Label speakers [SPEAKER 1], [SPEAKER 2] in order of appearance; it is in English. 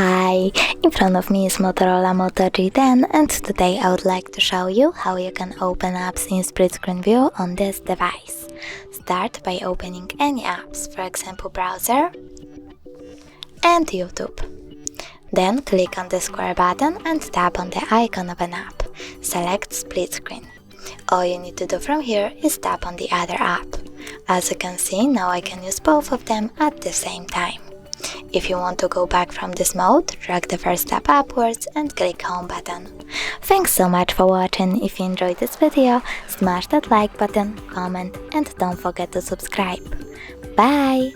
[SPEAKER 1] Hi, in front of me is Motorola Moto G10 and today I would like to show you how you can open apps in split screen view on this device. Start by opening any apps, for example browser and YouTube. Then click on the square button and tap on the icon of an app. Select split screen. All you need to do from here is tap on the other app. As you can see, now I can use both of them at the same time. If you want to go back from this mode, drag the first tab upwards and click home button. Thanks so much for watching. If you enjoyed this video, smash that like button, comment and don't forget to subscribe. Bye!